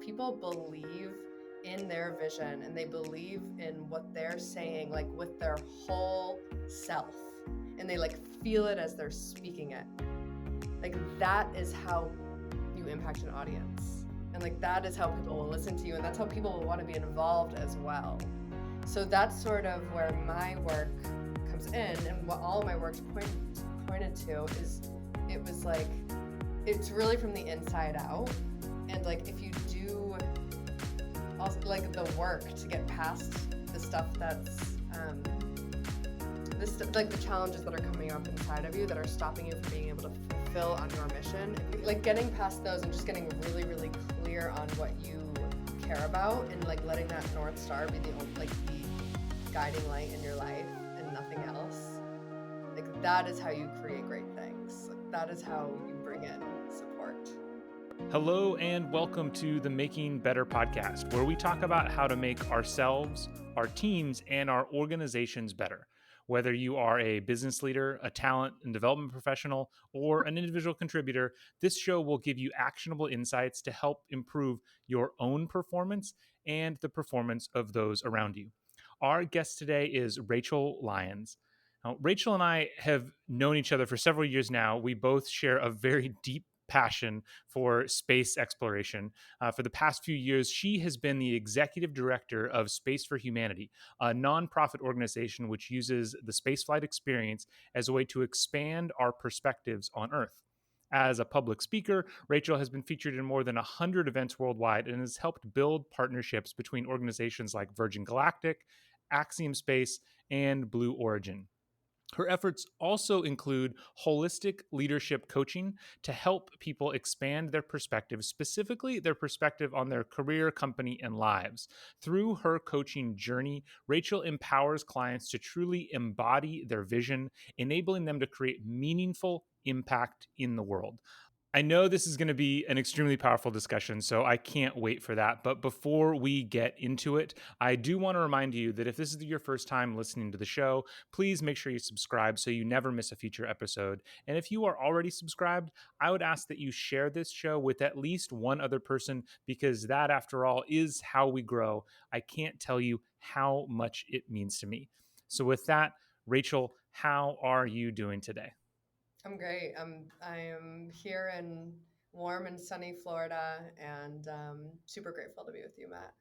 people believe in their vision and they believe in what they're saying, like with their whole self, and they like feel it as they're speaking it, like that is how you impact an audience. And like that is how people will listen to you, and that's how people will want to be involved as well. So that's sort of where my work comes in, and what all of my work's pointed to is it was like it's really from the inside out. And like if you do also like the work to get past the stuff that's like the challenges that are coming up inside of you that are stopping you from being able to fulfill on your mission, like getting past those and just getting really, really clear on what you care about, and like letting that North Star be the guiding light in your life and nothing else. Like that is how you create great things. Like, that is how you bring in support. Hello and welcome to the Making Better podcast, where we talk about how to make ourselves, our teams, and our organizations better. Whether you are a business leader, a talent and development professional, or an individual contributor, this show will give you actionable insights to help improve your own performance and the performance of those around you. Our guest today is Rachel Lyons. Now, Rachel and I have known each other for several years now. We both share a very deep passion for space exploration. For the past few years, she has been the executive director of Space for Humanity, a nonprofit organization which uses the spaceflight experience as a way to expand our perspectives on Earth. As a public speaker, Rachel has been featured in more than 100 events worldwide and has helped build partnerships between organizations like Virgin Galactic, Axiom Space, and Blue Origin. Her efforts also include holistic leadership coaching to help people expand their perspective, specifically their perspective on their career, company, and lives. Through her coaching journey, Rachel empowers clients to truly embody their vision, enabling them to create meaningful impact in the world. I know this is going to be an extremely powerful discussion, so I can't wait for that. But before we get into it, I do want to remind you that if this is your first time listening to the show, please make sure you subscribe so you never miss a future episode. And if you are already subscribed, I would ask that you share this show with at least one other person, because that, after all, is how we grow. I can't tell you how much it means to me. So with that, Rachel, how are you doing today? I'm great. I am here in warm and sunny Florida, and super grateful to be with you, Matt.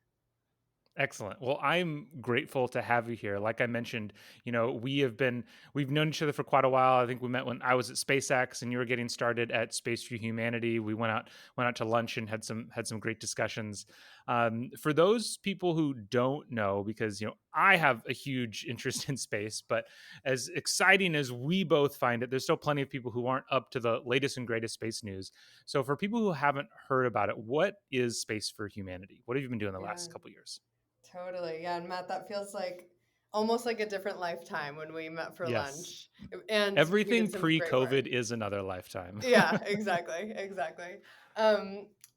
Excellent. Well, I'm grateful to have you here. Like I mentioned, we've known each other for quite a while. I think we met when I was at SpaceX and you were getting started at Space for Humanity. We went out to lunch and had some great discussions. For those people who don't know, because I have a huge interest in space, but as exciting as we both find it, there's still plenty of people who aren't up to the latest and greatest space news. So for people who haven't heard about it, what is Space for Humanity? What have you been doing the last couple of years? Totally. Yeah. And Matt, that feels like almost like a different lifetime when we met for Yes. lunch. And we Everything did some great work. pre-COVID is another lifetime. Yeah, exactly. Exactly.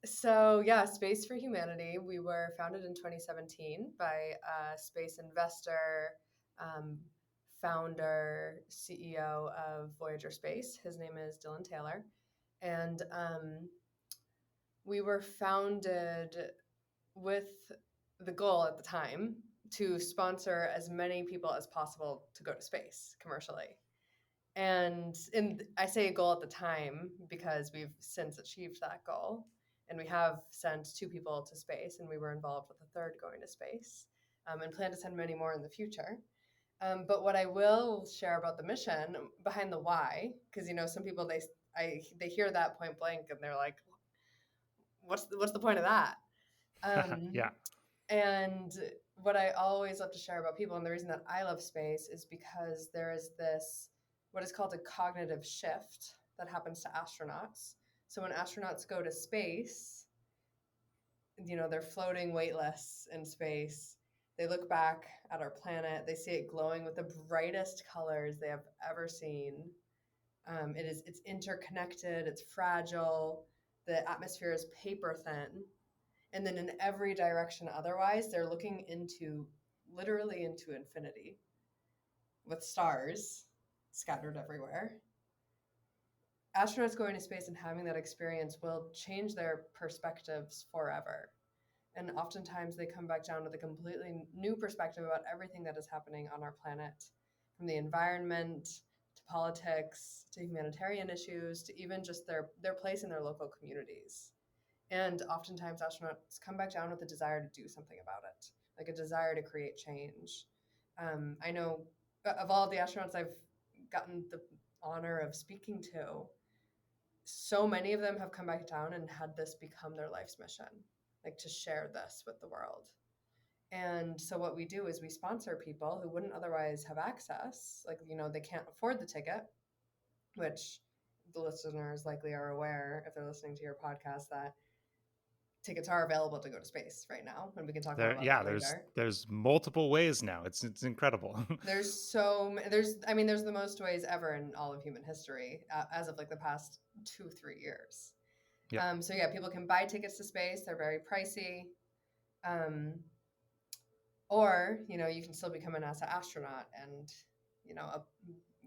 So yeah, Space for Humanity, we were founded in 2017 by a space investor, um, founder, CEO of Voyager Space. His name is Dylan Taylor. And we were founded with the goal at the time to sponsor as many people as possible to go to space commercially. And I say a goal at the time because we've since achieved that goal, and we have sent 2 people to space, and we were involved with a third going to space, and plan to send many more in the future. But what I will share about the mission behind the why, because some people they hear that point blank and they're like, what's the point of that? Yeah. And what I always love to share about people, and the reason that I love space, is because there is this, what is called a cognitive shift that happens to astronauts. So when astronauts go to space, they're floating weightless in space. They look back at our planet, they see it glowing with the brightest colors they have ever seen. It's interconnected, it's fragile, the atmosphere is paper thin. And then in every direction otherwise, they're looking literally into infinity with stars scattered everywhere. Astronauts going to space and having that experience will change their perspectives forever. And oftentimes they come back down with a completely new perspective about everything that is happening on our planet, from the environment to politics to humanitarian issues to even just their place in their local communities. And oftentimes astronauts come back down with a desire to do something about it, like a desire to create change. I know of all of the astronauts I've gotten the honor of speaking to, so many of them have come back down and had this become their life's mission, like to share this with the world. And so what we do is we sponsor people who wouldn't otherwise have access, like, they can't afford the ticket, which the listeners likely are aware if they're listening to your podcast that tickets are available to go to space right now, and we can talk more There, about yeah, that there's later. there's multiple ways now. It's incredible. There's the most ways ever in all of human history, as of like the past 2-3 years. Yep. So yeah, people can buy tickets to space. They're very pricey. Um, or you can still become a NASA astronaut and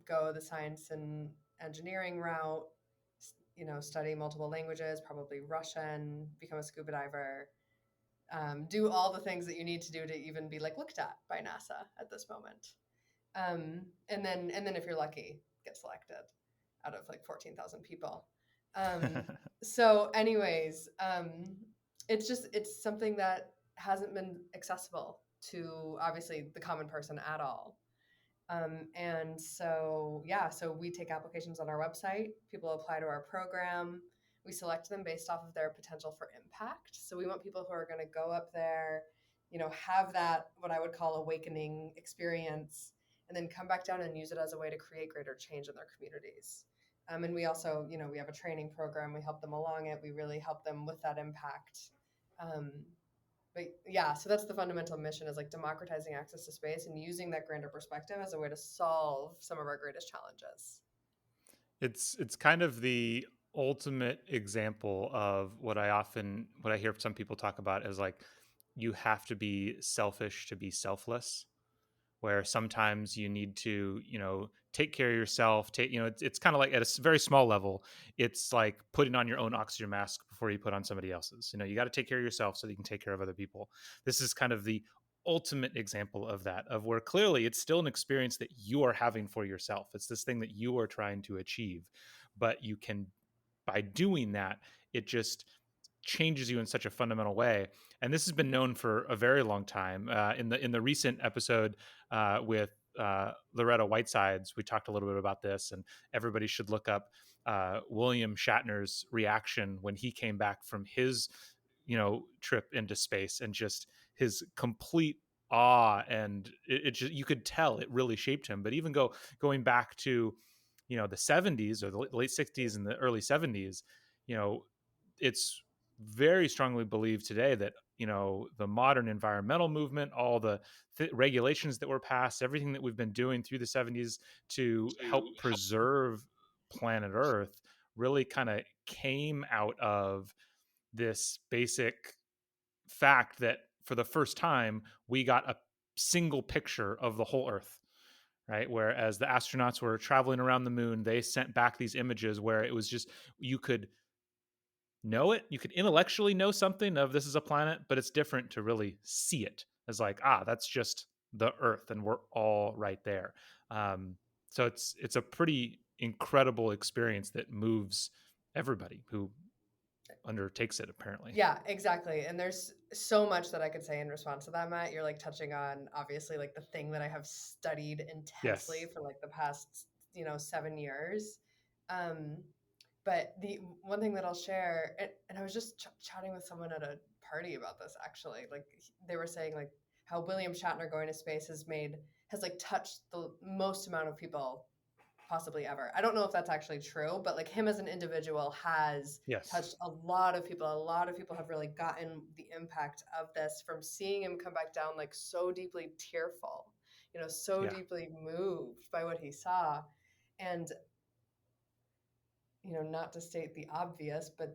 go the science and engineering route. Study multiple languages, probably Russian, become a scuba diver, do all the things that you need to do to even be like looked at by NASA at this moment. And then if you're lucky, get selected out of like 14,000 people. So anyways, it's something that hasn't been accessible to obviously the common person at all. And so, yeah, so we take applications on our website. People apply to our program. We select them based off of their potential for impact. So we want people who are going to go up there, have that, what I would call awakening experience, and then come back down and use it as a way to create greater change in their communities. And we also, we have a training program. We help them along it. We really help them with that impact. Um, but yeah, so that's the fundamental mission, is like democratizing access to space and using that grander perspective as a way to solve some of our greatest challenges. It's kind of the ultimate example of what I hear some people talk about as like you have to be selfish to be selfless, where sometimes you need to, take care of yourself. It's kind of like at a very small level, it's like putting on your own oxygen mask before you put on somebody else's. You got to take care of yourself so that you can take care of other people. This is kind of the ultimate example of that, of where clearly it's still an experience that you are having for yourself. It's this thing that you are trying to achieve, but you can, by doing that, it just changes you in such a fundamental way. And this has been known for a very long time. In the recent episode with Loretta Whitesides, we talked a little bit about this, and everybody should look up William Shatner's reaction when he came back from his trip into space, and just his complete awe. And it just, you could tell it really shaped him. But even going back to the 70s or the late 60s and the early 70s, you know it's very strongly believed today that the modern environmental movement, all the regulations that were passed, everything that we've been doing through the 70s to help preserve planet Earth, really kind of came out of this basic fact that for the first time we got a single picture of the whole Earth, right? Whereas the astronauts were traveling around the moon, they sent back these images where it was just, you could know it, you could intellectually know something of this is a planet, but it's different to really see it as like, that's just the Earth and we're all right there. So it's a pretty incredible experience that moves everybody who undertakes it, apparently. Yeah, exactly. And there's so much that I could say in response to that, Matt. You're like touching on obviously like the thing that I have studied intensely Yes. for like the past, 7 years. Um, but the one thing that I'll share, and I was just chatting with someone at a party about this actually. Like they were saying like how William Shatner going to space has like touched the most amount of people possibly ever. I don't know if that's actually true, but like him as an individual has Yes. touched a lot of people. A lot of people have really gotten the impact of this from seeing him come back down like so deeply tearful, so Yeah. deeply moved by what he saw. And, not to state the obvious, but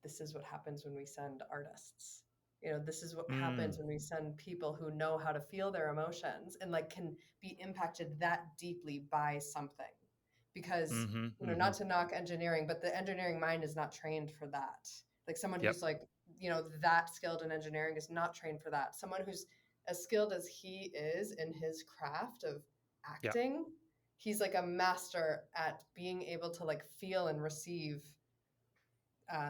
this is what happens when we send artists. This is what Mm. happens when we send people who know how to feel their emotions and like can be impacted that deeply by something. Because, Mm-hmm. not Mm-hmm. to knock engineering, but the engineering mind is not trained for that. Like someone Yep. who's like that skilled in engineering is not trained for that. Someone who's as skilled as he is in his craft of Yeah. acting, he's like a master at being able to like feel and receive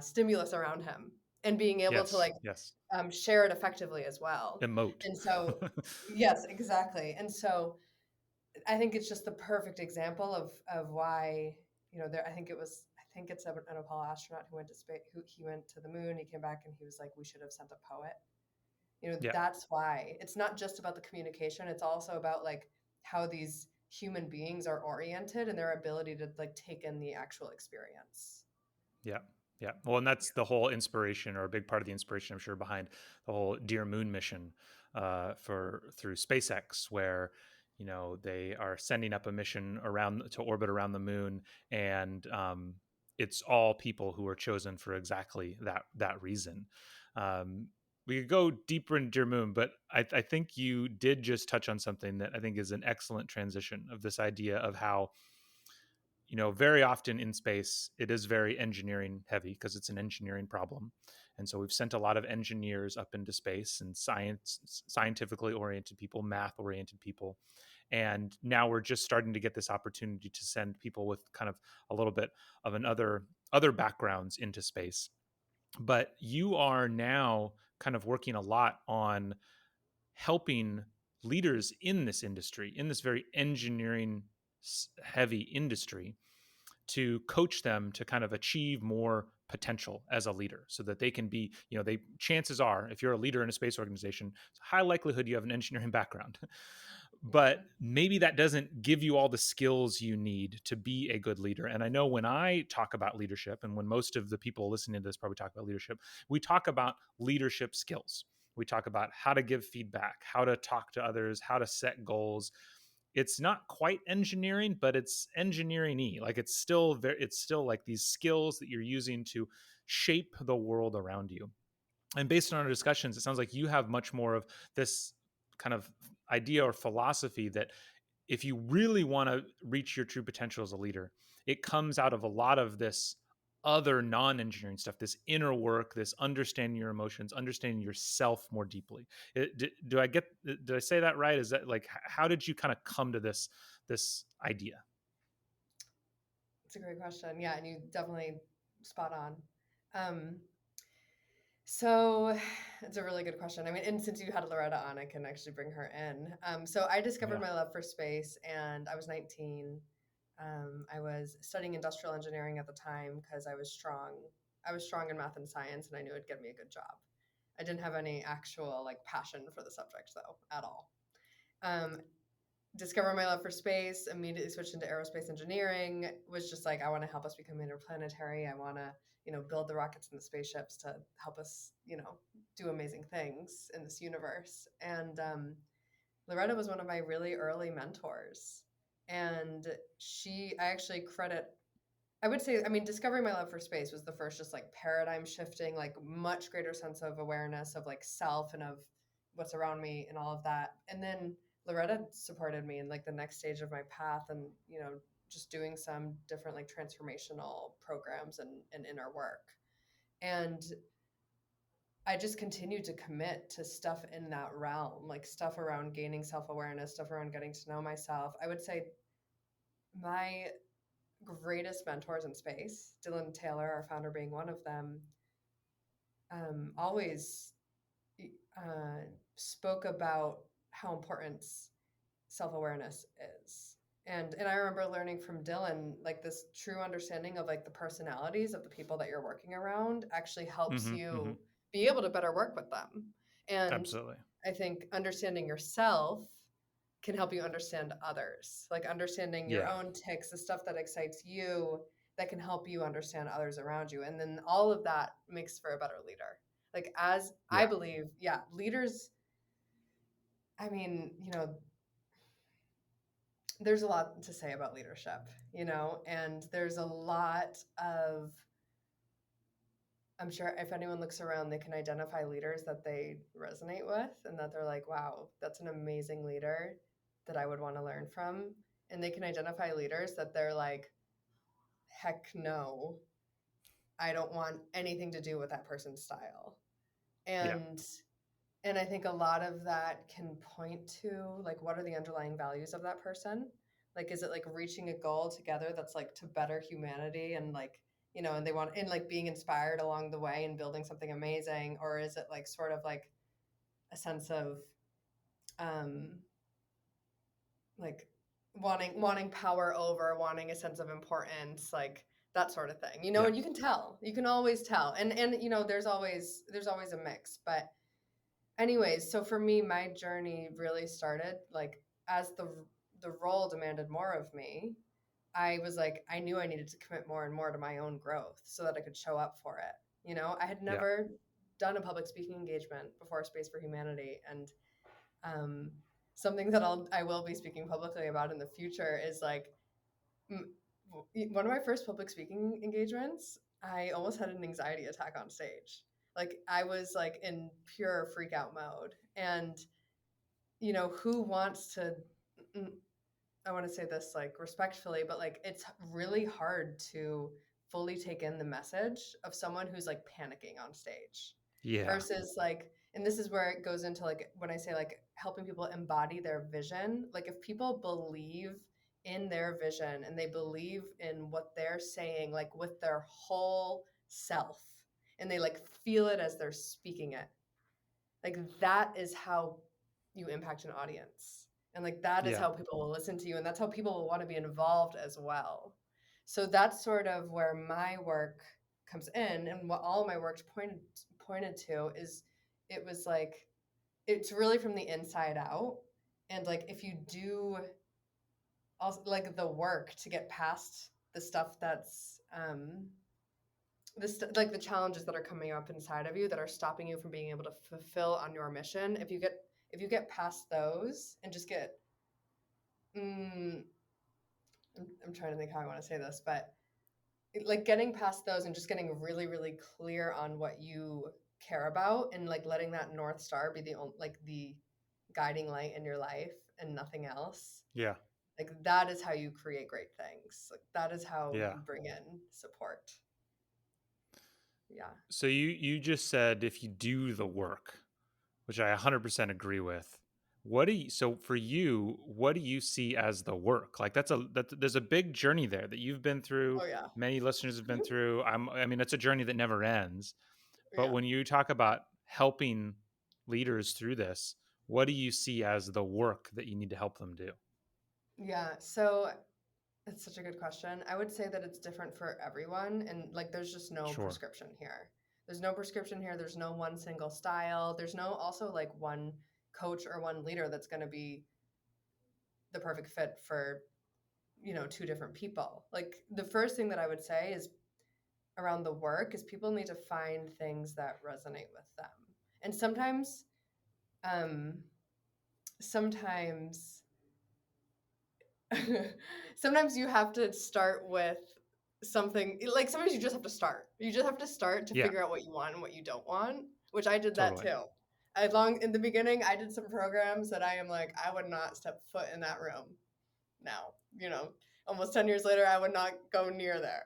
stimulus around him and being able to Yes. like Yes. share it effectively as well. Emote. And so, yes, exactly. And so, I think it's just the perfect example of why there. I think it's an Apollo astronaut who went to space. Who he went to the moon. He came back and he was like, we should have sent a poet. Yeah. That's why it's not just about the communication. It's also about like how these human beings are oriented and their ability to like take in the actual experience. Yeah. Yeah. Well, and that's the whole inspiration, or a big part of the inspiration, I'm sure, behind the whole Dear Moon mission for through SpaceX, where they are sending up a mission around to orbit around the moon, and it's all people who are chosen for exactly that reason. Um, we could go deeper into Dear Moon, but I think you did just touch on something that I think is an excellent transition of this idea of how very often in space, it is very engineering heavy because it's an engineering problem. And so we've sent a lot of engineers up into space, and scientifically oriented people, math oriented people. And now we're just starting to get this opportunity to send people with kind of a little bit of other backgrounds into space. But you are now kind of working a lot on helping leaders in this industry, in this very engineering heavy industry, to coach them to kind of achieve more potential as a leader, so that they can be, they chances are, if you're a leader in a space organization, it's a high likelihood you have an engineering background. But Yeah. maybe that doesn't give you all the skills you need to be a good leader. And I know when I talk about leadership, and when most of the people listening to this probably talk about leadership, we talk about leadership skills. We talk about how to give feedback, how to talk to others, how to set goals. It's not quite engineering, but it's engineering-y. Like it's still like these skills that you're using to shape the world around you. And based on our discussions, it sounds like you have much more of this kind of idea or philosophy that if you really want to reach your true potential as a leader, it comes out of a lot of this other non-engineering stuff, this inner work, this understanding your emotions, understanding yourself more deeply. Did I say that right? Is that like, how did you kind of come to this idea? It's a great question. Yeah, and you definitely spot on. Um, so it's a really good question. I mean, and since you had Loretta on, I can actually bring her in. So I discovered Yeah. my love for space, and I was 19. I was studying industrial engineering at the time because I was strong. I was strong in math and science, and I knew it'd get me a good job. I didn't have any actual like passion for the subject though at all. Um, discovered my love for space, immediately switched into aerospace engineering, was just like, I want to help us become interplanetary. I want to, build the rockets and the spaceships to help us, do amazing things in this universe. And Loretta was one of my really early mentors. And I actually credit, I would say, I mean, discovering my love for space was the first just like paradigm shifting, like much greater sense of awareness of like self and of what's around me and all of that. And then Loretta supported me in like the next stage of my path and, just doing some different like transformational programs and inner work. And I just continued to commit to stuff in that realm, like stuff around gaining self awareness, stuff around getting to know myself. I would say my greatest mentors in space, Dylan Taylor, our founder, being one of them, always uh, spoke about how important self awareness is. And I remember learning from Dylan like this true understanding of like the personalities of the people that you're working around actually helps Mm-hmm, mm-hmm. you be able to better work with them. And Absolutely. I think understanding yourself can help you understand others, like understanding your Yeah. own ticks, the stuff that excites you that can help you understand others around you. And then all of that makes for a better leader. Like, as I Yeah. believe, yeah, leaders, I mean, there's a lot to say about leadership, and there's a lot of, I'm sure if anyone looks around, they can identify leaders that they resonate with and that they're like, wow, that's an amazing leader that I would want to learn from. And they can identify leaders that they're like, heck no, I don't want anything to do with that person's style. Yeah. And I think a lot of that can point to like what are the underlying values of that person? Like is it like reaching a goal together that's like to better humanity and like, and they want and like being inspired along the way and building something amazing, or is it like sort of like a sense of um like wanting power over, wanting a sense of importance, like that sort of thing. Yeah. And you can tell. You can always tell. And there's always a mix, but anyways, so for me, my journey really started like as the role demanded more of me. I was like, I knew I needed to commit more and more to my own growth so that I could show up for it. I had Yeah. never done a public speaking engagement before Space for Humanity, and um, something that I will be speaking publicly about in the future is like one of my first public speaking engagements. I almost had an anxiety attack on stage. Like I was like in pure freak out mode, and who wants to mm, I want to say this like respectfully, but like it's really hard to fully take in the message of someone who's like panicking on stage Yeah. versus like, and this is where it goes into like when I say like helping people embody their vision, like if people believe in their vision and they believe in what they're saying, like with their whole self, and they like feel it as they're speaking it, like that is how you impact an audience, and like that is Yeah. how people will listen to you, and that's how people will want to be involved as well. So that's sort of where my work comes in, and what all my work pointed to is it was like it's really from the inside out. And like if you do also like the work to get past the stuff that's like the challenges that are coming up inside of you that are stopping you from being able to fulfill on your mission, if you get past those and just get mm, I'm trying to think how I want to say this, but like getting past those and just getting really really clear on what you care about, and like letting that north star be the guiding light in your life and nothing else, Yeah. like that is how you create great things, like that is how Yeah. you bring in support. Yeah. So you just said if you do the work, which I 100% agree with. So for you, what do you see as the work? Like there's a big journey there that you've been through, Oh yeah. many listeners have been through. I mean, it's a journey that never ends. But Yeah. when you talk about helping leaders through this, what do you see as the work that you need to help them do? Yeah, so it's such a good question. I would say that it's different for everyone, and like there's just no Sure. prescription here. There's no prescription here. There's no one single style. There's no also like one coach or one leader that's going to be the perfect fit for, two different people. Like the first thing that I would say is around the work is people need to find things that resonate with them. And um sometimes sometimes you have to start with something, like sometimes you just have to start. You just have to start to Yeah, figure out what you want and what you don't want, which I did that totally. too. Long in the beginning, I did some programs that I am like, I would not step foot in that room now. Almost 10 years later, I would not go near there.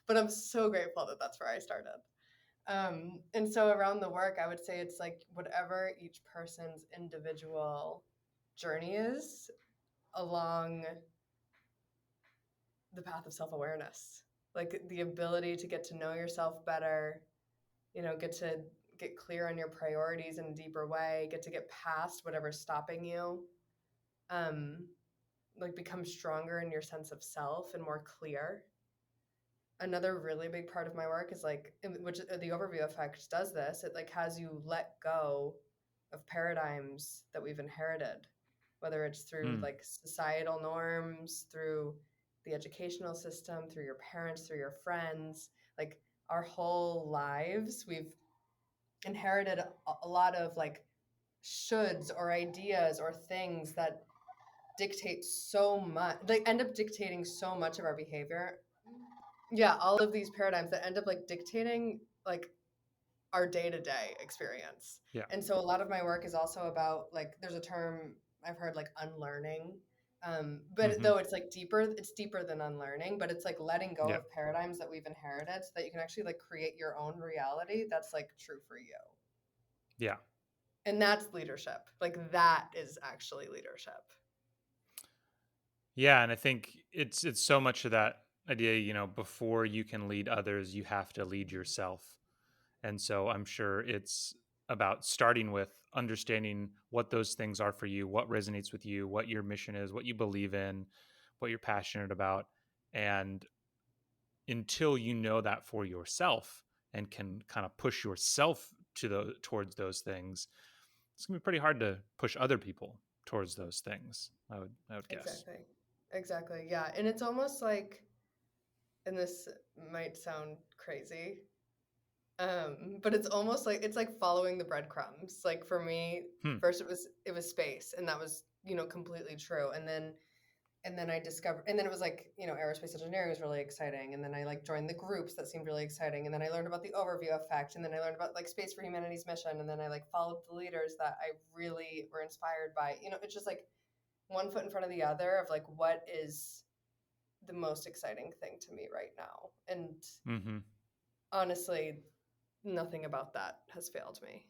But I'm so grateful that that's where I started. And so around the work, I would say it's like whatever each person's individual journey is along the path of self-awareness, like the ability to get to know yourself better, get to get clear on your priorities in a deeper way, get to get past whatever's stopping you, um like become stronger in your sense of self and more clear. Another really big part of my work is like which the overview effect does this, it like has you let go of paradigms that we've inherited, whether it's through Mm, like societal norms, through the educational system, through your parents, through your friends, like our whole lives we've inherited a lot of like shoulds or ideas or things that dictate so much, they end up dictating so much of our behavior. Yeah, all of these paradigms that end up like dictating like our day-to-day experience. yeah. And so a lot of my work is also about like there's a term I've heard like unlearning. But Hmm. though it's deeper than unlearning, but it's like letting go Yeah. of paradigms that we've inherited so that you can actually like create your own reality that's like true for you. Yeah. And that's leadership. Like that is actually leadership. Yeah, and I think it's so much of that idea, before you can lead others, you have to lead yourself. And so I'm sure it's about starting with understanding what those things are for you, what resonates with you, what your mission is, what you believe in, what you're passionate about. And until you know that for yourself and can kind of push yourself towards those things, it's gonna be pretty hard to push other people towards those things. I would guess. Exactly. Exactly. Yeah. And it's almost like, and this might sound crazy, but it's almost like it's like following the breadcrumbs. Like for me, Hmm. first it was space, and that was completely true. And then I discovered, and then it was like aerospace engineering was really exciting, and then I like joined the groups that seemed really exciting, and then I learned about the overview effect, and then I learned about like Space for Humanity's mission, and then I like followed the leaders that I really were inspired by. It's just like one foot in front of the other of like what is the most exciting thing to me right now. And Mm-hmm. honestly, nothing about that has failed me.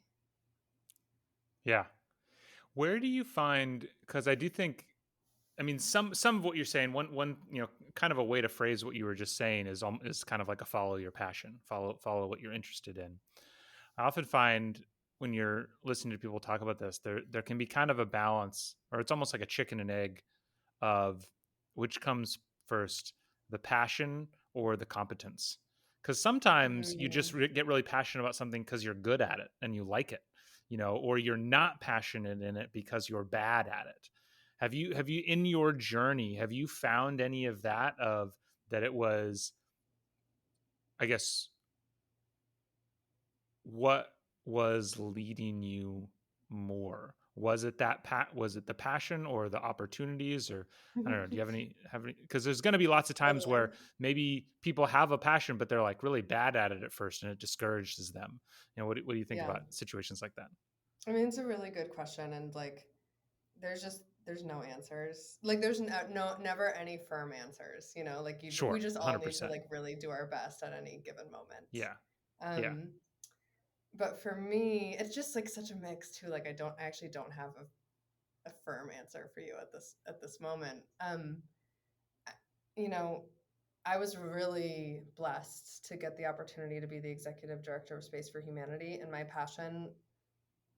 Yeah. Where do you find? Because I do think, I mean, some of what you're saying, one kind of a way to phrase what you were just saying is kind of like a follow your passion, follow what you're interested in. I often find when you're listening to people talk about this, there can be kind of a balance, or it's almost like a chicken and egg of which comes first, the passion or the competence. Because sometimes you just Mm. get really passionate about something because you're good at it and you like it, or you're not passionate in it because you're bad at it. Have you in your journey, have you found any of that, of that it was, I guess, what was leading you more? Was it was it the passion or the opportunities, or I don't know, do you have any, because there's going to be lots of times Totally. where maybe people have a passion but they're like really bad at it at first and it discourages them. What do you think Yeah. about situations like that? I mean, it's a really good question, and like, there's no answers. Like, there's never any firm answers. Like we Sure, just all need to 100%. like really do our best at any given moment. Yeah. Yeah. Um, but for me, it's just like such a mix too. Like, I actually don't have a firm answer for you at this moment. I- you know, I was really blessed to get the opportunity to be the executive director of Space for Humanity, and my passion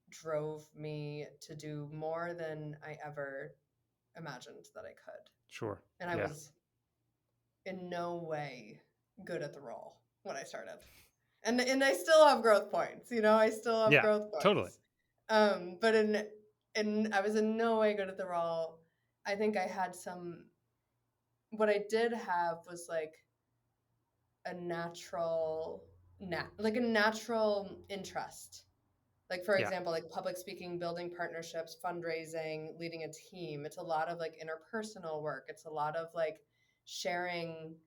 drove me to do more than I ever imagined that I could. Sure. And I Yeah. was in no way good at the role when I started. And I still have growth points, I still have Yeah, growth totally. points. But in I was in no way good at the role. I think I had some what I did have was like a like a natural interest. Like for Yeah. example, like public speaking, building partnerships, fundraising, leading a team. It's a lot of like interpersonal work. It's a lot of like sharing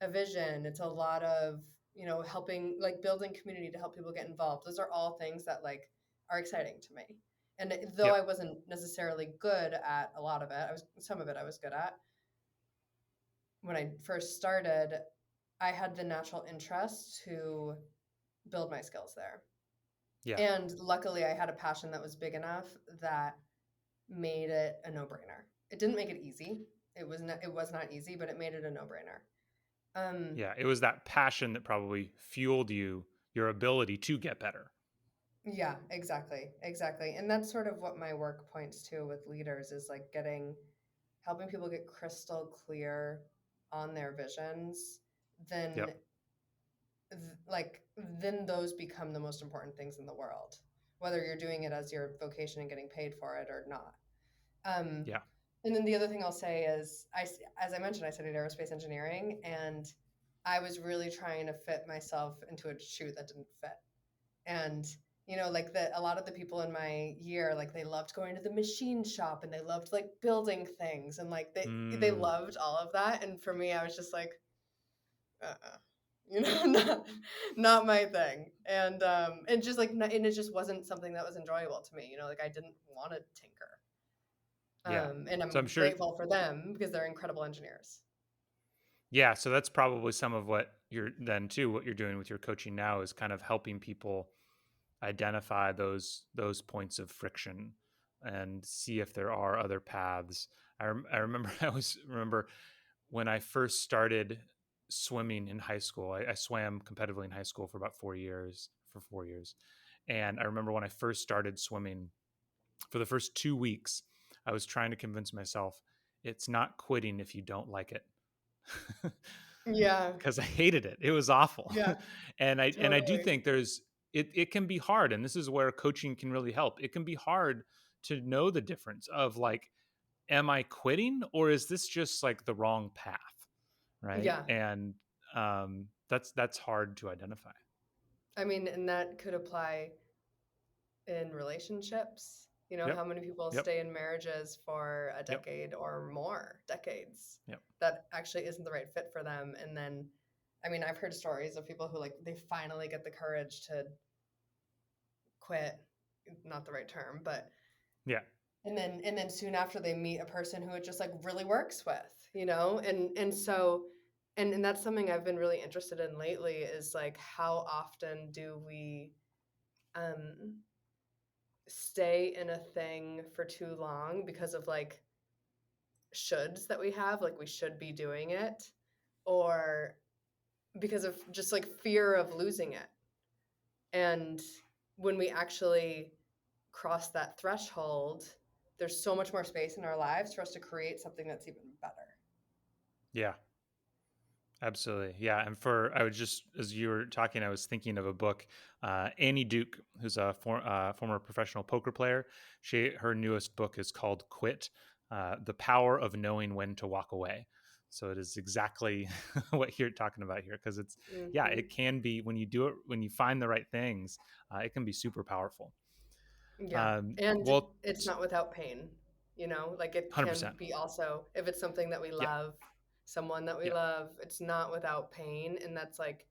a vision. It's a lot of, helping, like building community to help people get involved. Those are all things that like are exciting to me. And though Yep. I wasn't necessarily good at a lot of it, some of it I was good at. When I first started, I had the natural interest to build my skills there. Yeah. And luckily, I had a passion that was big enough that made it a no-brainer. It didn't make it easy. It was not easy, but it made it a no-brainer. Um, Yeah. It was that passion that probably fueled your ability to get better. yeah, exactly, exactly. And that's sort of what my work points to with leaders is like helping people get crystal clear on their visions. Then, Yep. like, then those become the most important things in the world, whether you're doing it as your vocation and getting paid for it or not. Um, Yeah. and then the other thing I'll say is, as I mentioned, I studied aerospace engineering, and I was really trying to fit myself into a shoe that didn't fit. And like a lot of the people in my year, like they loved going to the machine shop and they loved like building things and like they Mm, loved all of that. And for me, I was just like, uh-uh. Not my thing. And just like, and it just wasn't something that was enjoyable to me. Like I didn't want to tinker. yeah. And So I'm I'm sure. grateful for them because they're incredible engineers. Yeah, so that's probably some of what you're then too, what you're doing with your coaching now is kind of helping people, identify those points of friction and see if there are other paths. I remember I always remember when I first started swimming in high school. I swam competitively in high school for about 4 years. For 4 years, and I remember when I first started swimming, for the first 2 weeks, I was trying to convince myself it's not quitting if you don't like it. Yeah. Because I hated it. It was awful. Yeah. And I do Totally. think it can be hard, and this is where coaching can really help. It can be hard to know the difference of like, am I quitting or is this just like the wrong path? Right. Yeah. And that's hard to identify. I mean, and that could apply in relationships. You know, Yep. how many people Yep. stay in marriages for a Yep. decade or more decades Yep. that actually isn't the right fit for them. And then, I mean, I've heard stories of people who like they finally get the courage to quit, not the right term, but Yeah. and then soon after they meet a person who it just like really works with, you know? And so and that's something I've been really interested in lately is like how often do we um stay in a thing for too long because of like shoulds that we have, like we should be doing it, or because of just like fear of losing it. And when we actually cross that threshold, there's so much more space in our lives for us to create something that's even better. Yeah. Absolutely. Yeah. And I was just, as you were talking, I was thinking of a book. Annie Duke, who's a former professional poker player, her newest book is called Quit, The Power of Knowing When to Walk Away. So it is exactly what you're talking about here. Because yeah, Hmm. it can be when you do it, when you find the right things, it can be super powerful. Yeah. And Well, it's not without pain, you know, like it can 100%. be also, if it's something that we Yeah. love, someone that we Yeah. love, it's not without pain. And that's like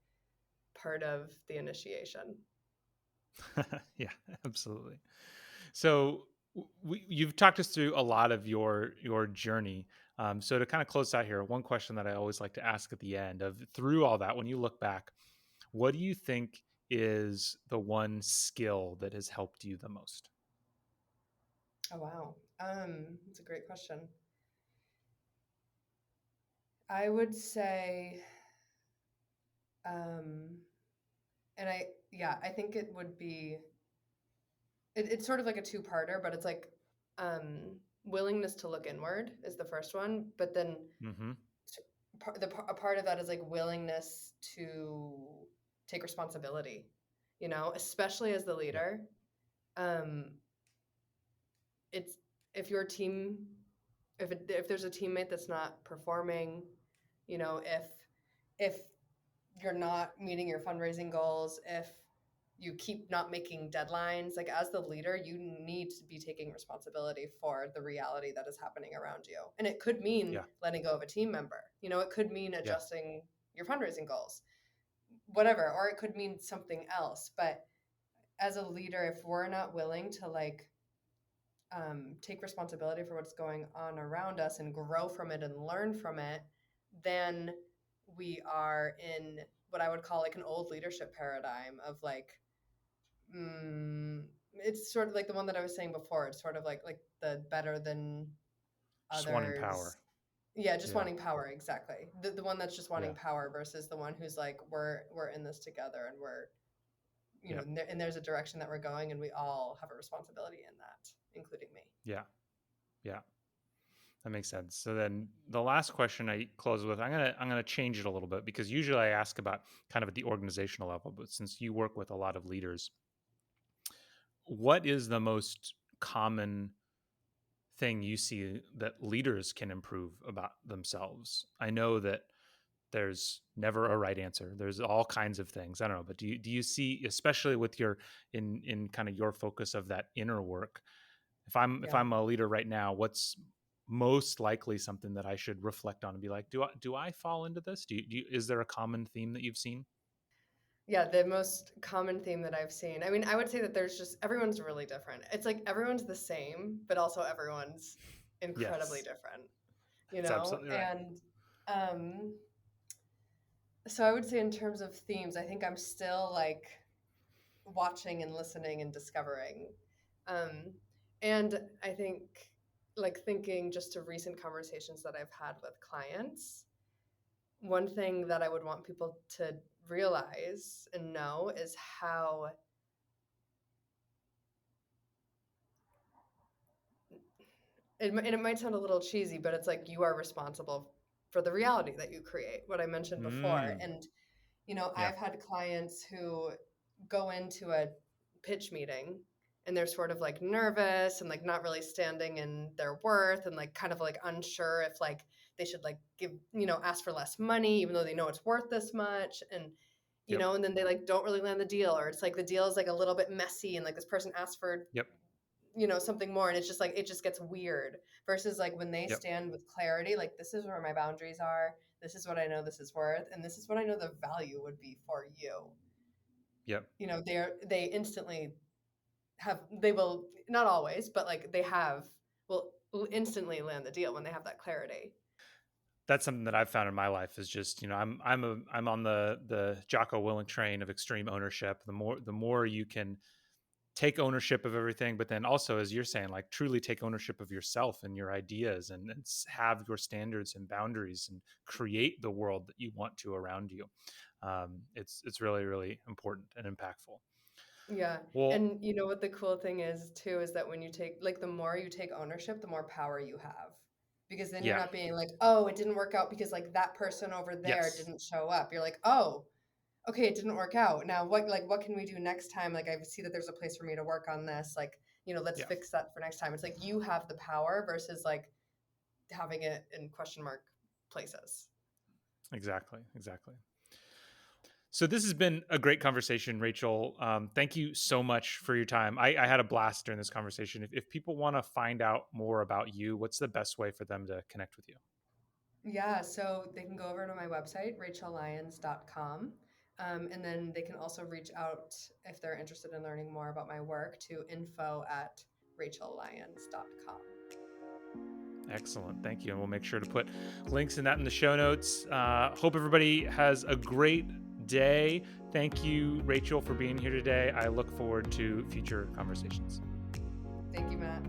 part of the initiation. Yeah, absolutely. So you've talked us through a lot of your journey. So to kind of close out here, one question that I always like to ask at the end of through all that, when you look back, what do you think is the one skill that has helped you the most? Oh, wow. It's a great question. I would say, um, and yeah, I think it would be, it's sort of like a two-parter, but it's like willingness to look inward is the first one, but then Mm-hmm. a part of that is like willingness to take responsibility, you know, especially as the Yeah. leader. Um, it's if your team, if there's a teammate that's not performing, you know, if you're not meeting your fundraising goals, if you keep not making deadlines, like as the leader, you need to be taking responsibility for the reality that is happening around you. And it could mean Yeah. letting go of a team member. You know, it could mean Yeah. adjusting your fundraising goals, whatever, or it could mean something else. But as a leader, if we're not willing to like take responsibility for what's going on around us and grow from it and learn from it, then we are in what I would call like an old leadership paradigm of like, it's sort of like the one that I was saying before. It's sort of like the better than Just wanting power. others. Yeah, just Yeah. wanting power, exactly. The one that's just Yeah. wanting power versus the one who's like, we're in this together and we're, you know, Yep. and there's a direction that we're going and we all have a responsibility in that, including me. Yeah. Yeah. That makes sense. So then the last question I close with, I'm gonna change it a little bit because usually I ask about kind of at the organizational level, but since you work with a lot of leaders, what is the most common thing you see that leaders can improve about themselves? I know that there's never a right answer. There's all kinds of things. I don't know, but do you see, especially with your in kind of your focus of that inner work, if Yeah. I'm a leader right now, what's most likely something that I should reflect on and be like, do I fall into this? Is there a common theme that you've seen? Yeah, the most common theme that I've seen. I mean, I would say that there's just everyone's really different. It's like everyone's the same, but also everyone's incredibly Yes, different, you that's know? absolutely right. And so I would say in terms of themes, I think I'm still like watching and listening and discovering. Um, and I think, like, thinking just to recent conversations that I've had with clients, one thing that I would want people to realize and know is how and it might sound a little cheesy, but it's like you are responsible for the reality that you create, what I mentioned before. Mm. And Yeah. I've had clients who go into a pitch meeting and they're sort of like nervous and like not really standing in their worth and like kind of like unsure if like they should like give, ask for less money even though they know it's worth this much. And Yep. and then they like don't really land the deal, or it's like the deal is like a little bit messy and like this person asked for Yep. something more, and it's just like it just gets weird, versus like when they Yep. stand with clarity, like this is where my boundaries are, this is what I know this is worth, and this is what I know the value would be for you. Yep. They instantly they will, not always, but like will instantly land the deal when they have that clarity. That's something that I've found in my life is just, I'm on the Jocko Willink train of extreme ownership. The more you can take ownership of everything, but then also, as you're saying, like truly take ownership of yourself and your ideas, and have your standards and boundaries and create the world that you want to around you. It's really, really important and impactful. Yeah. Well, And what the cool thing is too is that when you take, like, the more you take ownership, the more power you have. Because then you're yeah, not being like, "Oh, it didn't work out because like that person over there yes, didn't show up." You're like, "Oh, okay, it didn't work out. Now what can we do next time? Like I see that there's a place for me to work on this. Like, let's yeah, fix that for next time." It's like you have the power versus like having it in question mark places. exactly, exactly. So this has been a great conversation, Rachel. Thank you so much for your time. I had a blast during this conversation. If people want to find out more about you, what's the best way for them to connect with you? Yeah, so they can go over to my website, rachellyons.com. And then they can also reach out if they're interested in learning more about my work to info@rachellyons.com. Excellent. Thank you. And we'll make sure to put links in that in the show notes. Hope everybody has a great day. Thank you, Rachel, for being here today. I look forward to future conversations. Thank you, Matt.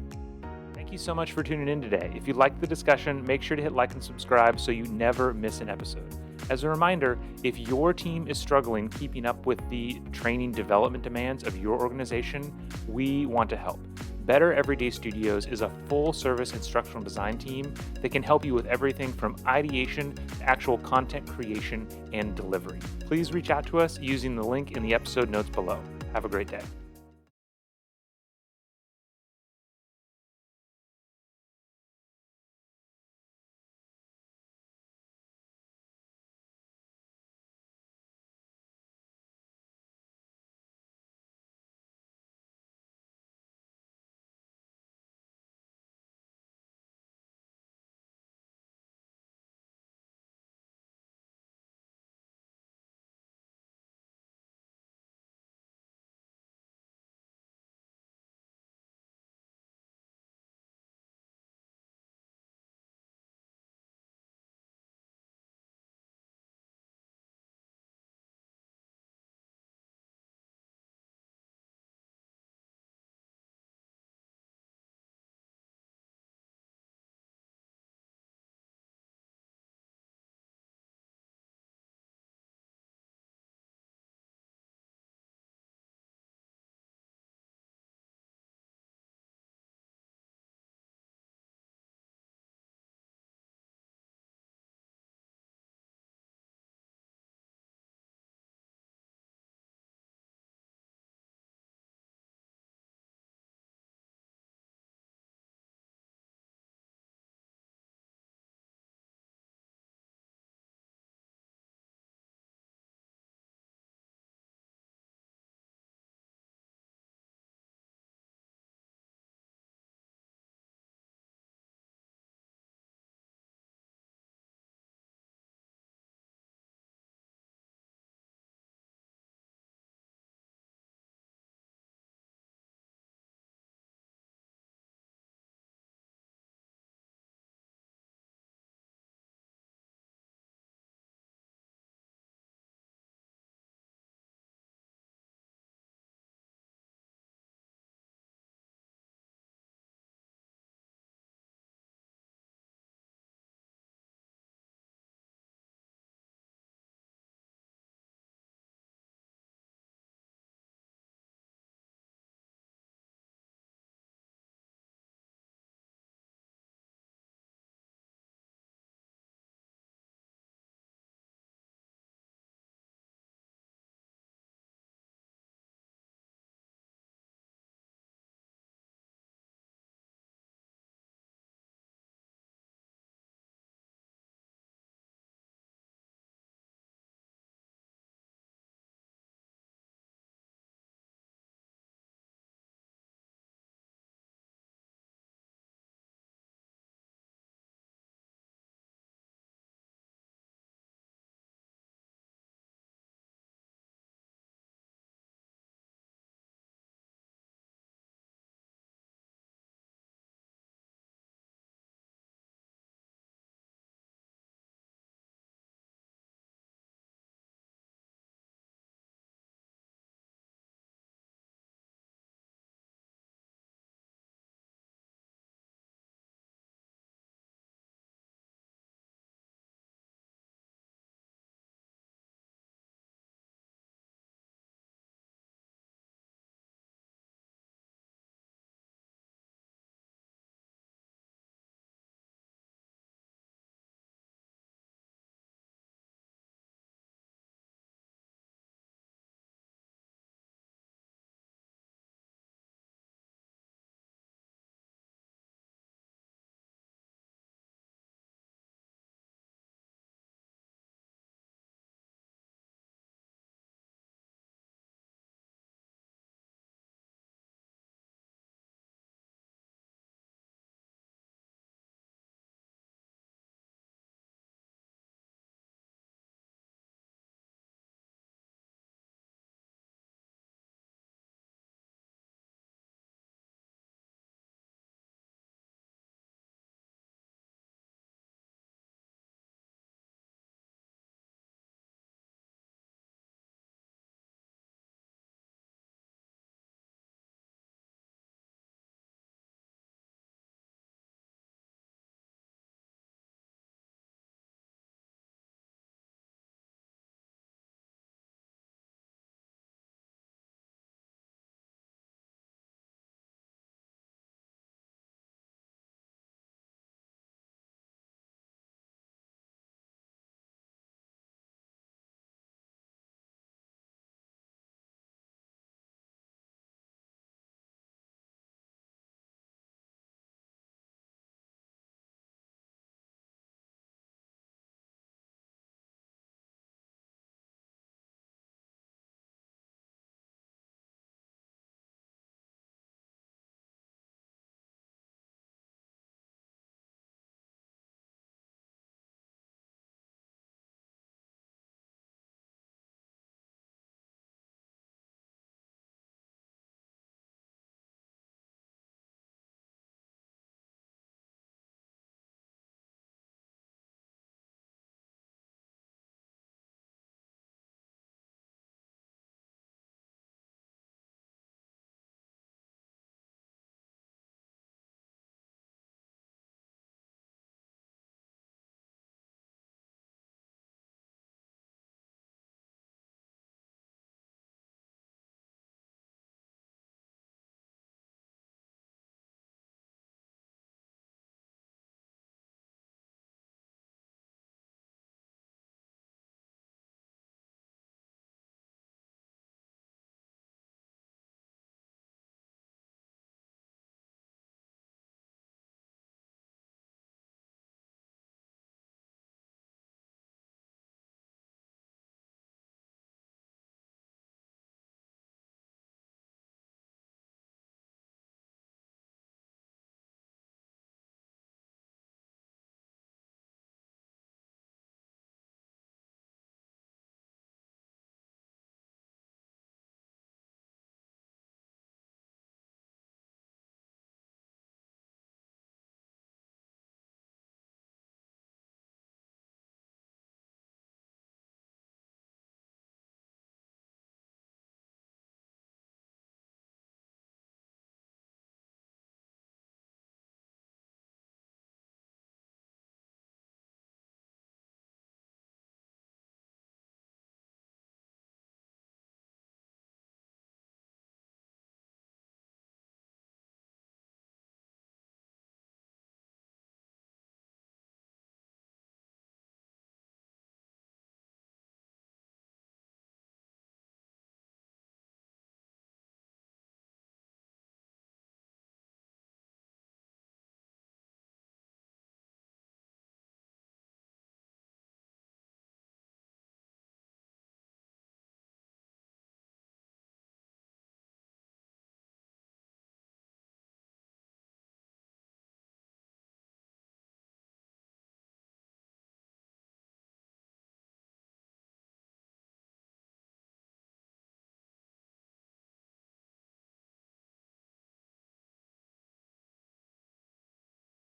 Thank you so much for tuning in today. If you liked the discussion, make sure to hit like and subscribe so you never miss an episode. As a reminder, if your team is struggling keeping up with the training development demands of your organization, we want to help. Better Everyday Studios is a full-service instructional design team that can help you with everything from ideation to actual content creation and delivery. Please reach out to us using the link in the episode notes below. Have a great day.